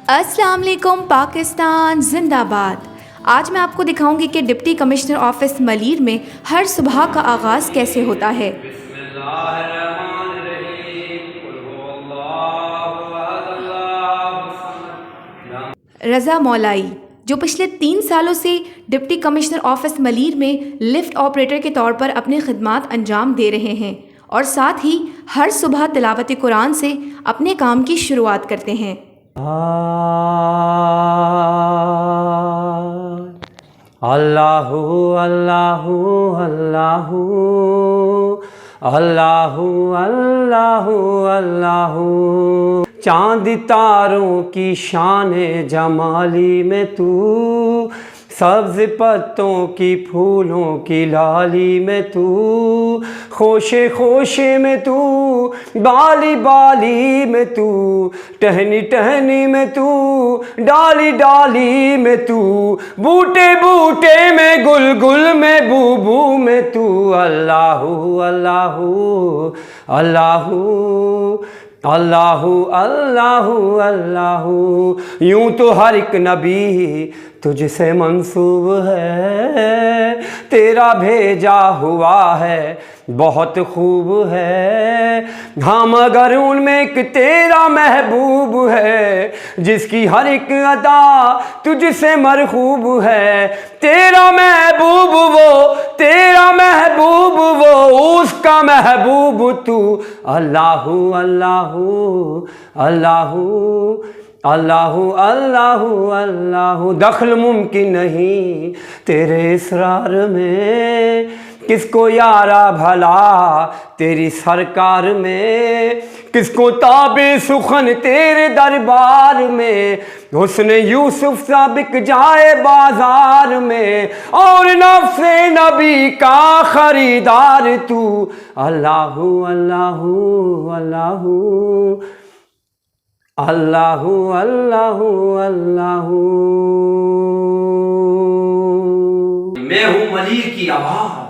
السلام علیکم پاکستان زندہ باد۔ آج میں آپ کو دکھاؤں گی کہ ڈپٹی کمشنر آفس ملیر میں ہر صبح کا آغاز کیسے ہوتا ہے۔ بسم اللہ الرحمن الرحیم قل هو اللہ احد اللہ الصمد۔ رضا مولائی جو پچھلے 3 سالوں سے ڈپٹی کمشنر آفس ملیر میں لفٹ آپریٹر کے طور پر اپنی خدمات انجام دے رہے ہیں اور ساتھ ہی ہر صبح تلاوت قرآن سے اپنے کام کی شروعات کرتے ہیں۔ اللہ اللہ اللہ اللہ اللہ اللہ چاند تاروں کی شان جمالی میں تو، سبز پتوں کی پھولوں کی لالی میں تو، خوشے خوشے میں تو، بالی بالی میں تو، ٹہنی ٹہنی میں تو، ڈالی ڈالی میں تو، بوٹے بوٹے میں، گل گل میں، بو بو میں تو، اللہ اللہ اللہ اللہ اللہ اللہ یوں تو ہر ایک نبی تجھ سے منسوب ہے، تیرا بھیجا ہوا ہے بہت خوب ہے، ہاں مگر ان میں ایک تیرا محبوب ہے جس کی ہر ایک ادا تجھ سے مرغوب ہے، تیرا محبوب وہ، تیرا محبوب وہ، اس کا محبوب تو، اللہ اللہ اللہ اللہ اللہ اللہ دخل ممکن نہیں تیرے اسرار میں، کس کو یارا بھلا تیری سرکار میں، کس کو تابع سخن تیرے دربار میں، حسن یوسف سا بک جائے بازار میں، اور نفس نبی کا خریدار تو، اللہ اللہ اللہ اللہ اللہ اللہ میں ہوں ملیر کی آواز،